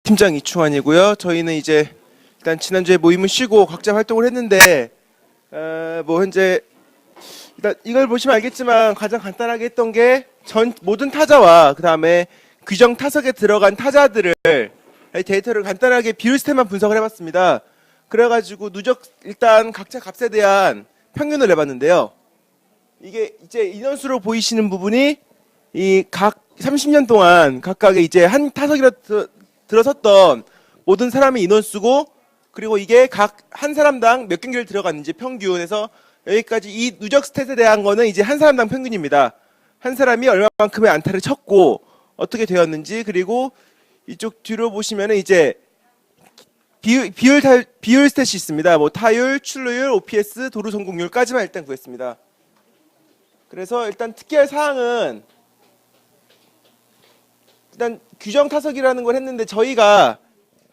팀장 이충환이고요. 저희는 이제 일단 지난주에 모임을 쉬고 각자 활동을 했는데 뭐 현재 일단 이걸 보시면 알겠지만 가장 간단하게 했던 게 모든 타자와 그 다음에 규정 타석에 들어간 타자들을 데이터를 간단하게 비율 시스템만 분석을 해봤습니다. 그래가지고 누적 일단 각자 값에 대한 평균을 내봤는데요. 이게 이제 인원수로 보이시는 부분이 이 각 30년 동안 각각의 이제 한 타석이라 들어섰던 모든 사람의 인원수고, 그리고 이게 각 한 사람당 몇 경기를 들어갔는지 평균에서 여기까지 이 누적 스탯에 대한 거는 이제 한 사람당 평균입니다. 한 사람이 얼마만큼의 안타를 쳤고 어떻게 되었는지, 그리고 이쪽 뒤로 보시면은 이제 비율 스탯이 있습니다. 뭐 타율, 출루율, OPS, 도루 성공률까지만 일단 구했습니다. 그래서 일단 특이할 사항은 일단 규정 타석이라는 걸 했는데 저희가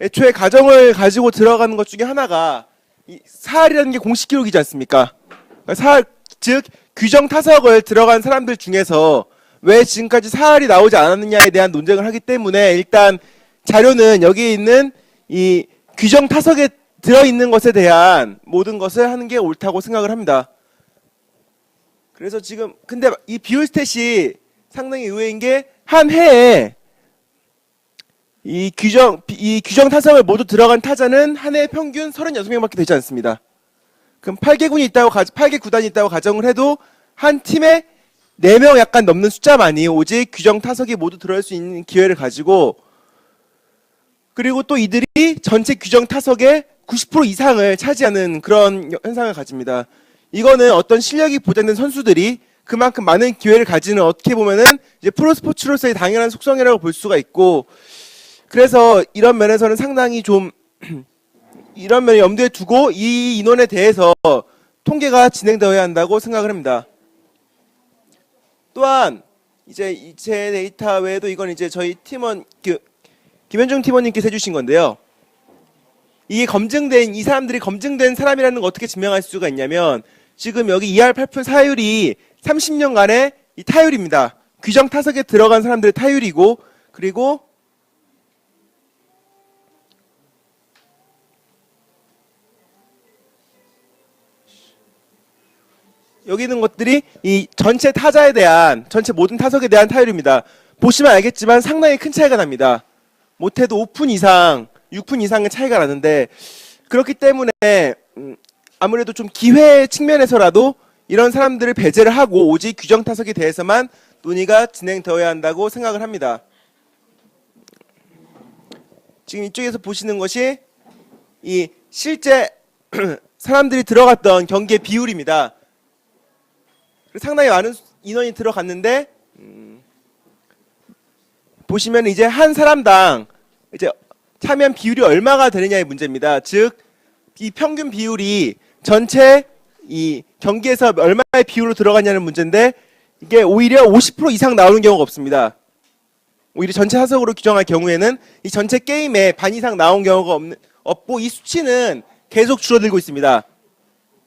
애초에 가정을 가지고 들어가는 것 중에 하나가 이 사할이라는 게 공식 기록이지 않습니까? 그러니까 사할, 즉 규정 타석을 들어간 사람들 중에서 왜 지금까지 사할이 나오지 않았느냐에 대한 논쟁을 하기 때문에 일단 자료는 여기 있는 이 규정 타석에 들어있는 것에 대한 모든 것을 하는 게 옳다고 생각을 합니다. 그래서 지금 근데 이 비율 스탯이 상당히 의외인 게 한 해에 이 규정 타석을 모두 들어간 타자는 한 해 평균 36명밖에 되지 않습니다. 그럼 8개 구단이 있다고 가정을 해도 한 팀에 4명 약간 넘는 숫자만이 오직 규정 타석에 모두 들어갈 수 있는 기회를 가지고, 그리고 또 이들이 전체 규정 타석의 90% 이상을 차지하는 그런 현상을 가집니다. 이거는 어떤 실력이 보장된 선수들이 그만큼 많은 기회를 가지는, 어떻게 보면은 이제 프로스포츠로서의 당연한 속성이라고 볼 수가 있고, 그래서 이런 면에서는 상당히 좀 이런 면을 염두에 두고 이 인원에 대해서 통계가 진행되어야 한다고 생각을 합니다. 또한 이제 이체 데이터 외에도 이건 이제 저희 팀원 김현중 팀원님께서 해주신 건데요. 이게 이 사람들이 검증된 사람이라는 걸 어떻게 증명할 수가 있냐면, 지금 여기 ER8풀 타율이 30년간의 이 타율입니다. 규정 타석에 들어간 사람들의 타율이고, 그리고 여기 있는 것들이 이 전체 타자에 대한, 전체 모든 타석에 대한 타율입니다. 보시면 알겠지만 상당히 큰 차이가 납니다. 못해도 5푼 이상, 6푼 이상의 차이가 나는데, 그렇기 때문에 아무래도 좀 기회 측면에서라도 이런 사람들을 배제를 하고 오직 규정 타석에 대해서만 논의가 진행되어야 한다고 생각을 합니다. 지금 이쪽에서 보시는 것이 이 실제 사람들이 들어갔던 경기의 비율입니다. 상당히 많은 인원이 들어갔는데, 보시면 이제 한 사람당 이제 참여한 비율이 얼마가 되느냐의 문제입니다. 즉, 이 평균 비율이 전체 이 경기에서 얼마의 비율로 들어가냐는 문제인데, 이게 오히려 50% 이상 나오는 경우가 없습니다. 오히려 전체 타석으로 규정할 경우에는 이 전체 게임에 반 이상 나온 경우가 없고, 이 수치는 계속 줄어들고 있습니다.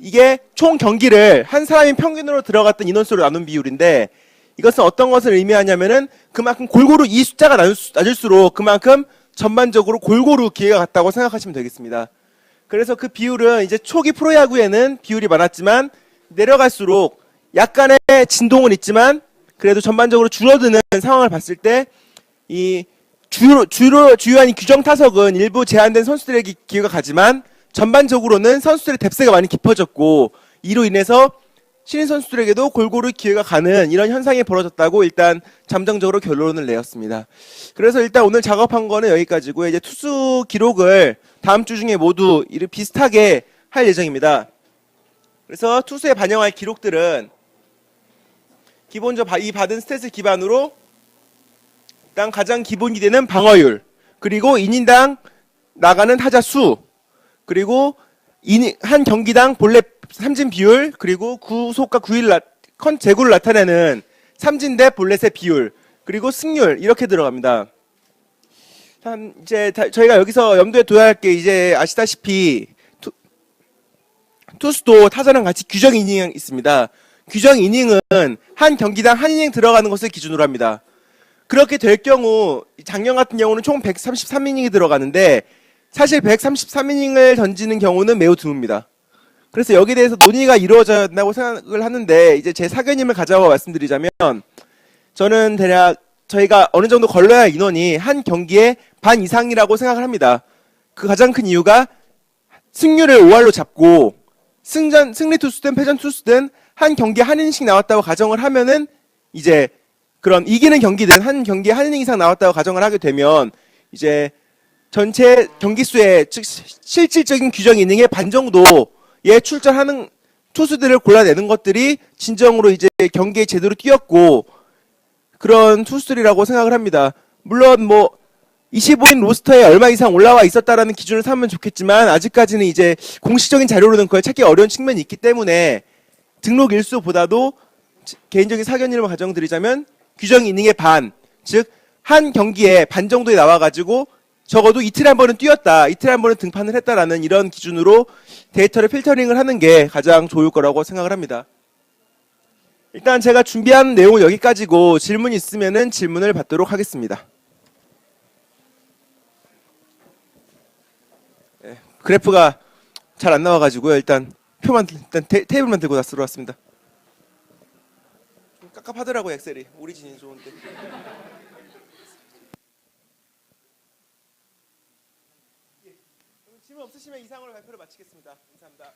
이게 총 경기를 한 사람이 평균으로 들어갔던 인원수로 나눈 비율인데, 이것은 어떤 것을 의미하냐면은 그만큼 골고루 이 숫자가 낮을수록 그만큼 전반적으로 골고루 기회가 같다고 생각하시면 되겠습니다. 그래서 그 비율은 이제 초기 프로야구에는 비율이 많았지만 내려갈수록 약간의 진동은 있지만 그래도 전반적으로 줄어드는 상황을 봤을 때, 이 주요한 이 규정 타석은 일부 제한된 선수들에게 기회가 가지만 전반적으로는 선수들의 뎁스가 많이 깊어졌고, 이로 인해서 신인 선수들에게도 골고루 기회가 가는 이런 현상이 벌어졌다고 일단 잠정적으로 결론을 내었습니다. 그래서 일단 오늘 작업한 거는 여기까지고요. 이제 투수 기록을 다음 주 중에 모두 비슷하게 할 예정입니다. 그래서 투수에 반영할 기록들은 기본적으로 이 받은 스탯을 기반으로 일단 가장 기본이 되는 방어율, 그리고 이닝당 나가는 타자 수, 그리고 한 경기당 볼넷 삼진 비율, 그리고 구속과 제구를 나타내는 삼진 대 볼넷의 비율, 그리고 승률, 이렇게 들어갑니다. 이제 저희가 여기서 염두에 둬야 할 게, 이제 아시다시피 투수도 타자랑 같이 규정 이닝이 있습니다. 규정 이닝은 한 경기당 한 이닝 들어가는 것을 기준으로 합니다. 그렇게 될 경우 작년 같은 경우는 총 133이닝이 들어가는데 사실 133이닝을 던지는 경우는 매우 드뭅니다. 그래서 여기에 대해서 논의가 이루어져야 된다고 생각을 하는데 이제 제 사견임을 가져와 말씀드리자면 저는 대략 저희가 어느 정도 걸러야 할 인원이 한 경기에 반 이상이라고 생각을 합니다. 그 가장 큰 이유가 승률을 5할로 잡고 승리 투수든 패전 투수든 한 경기에 한 이닝씩 나왔다고 가정을 하면은 이제 그런 이기는 경기든 한 경기에 한 이닝 이상 나왔다고 가정을 하게 되면 이제 전체 경기 수의 즉 실질적인 규정 이닝의 반 정도에 출전하는 투수들을 골라내는 것들이 진정으로 이제 경기에 제대로 뛰었고 그런 투수들이라고 생각을 합니다. 물론 뭐 25인 로스터에 얼마 이상 올라와 있었다라는 기준을 삼으면 좋겠지만 아직까지는 이제 공식적인 자료로는 그걸 찾기 어려운 측면이 있기 때문에 등록 일수보다도 개인적인 사견임을 가정드리자면 규정 이닝의 반, 즉 한 경기에 반 정도에 나와가지고 적어도 이틀에 한 번은 뛰었다, 이틀에 한 번은 등판을 했다라는 이런 기준으로 데이터를 필터링을 하는 게 가장 좋을 거라고 생각을 합니다. 일단 제가 준비한 내용은 여기까지고 질문 있으면은 질문을 받도록 하겠습니다. 네, 그래프가 잘 안 나와가지고요. 일단 테이블만 들고 다 들어왔습니다. 좀 깝깝하더라고요 엑셀이. 오리진이 좋은데. 질문 없으시면 이상으로 발표를 마치겠습니다. 감사합니다.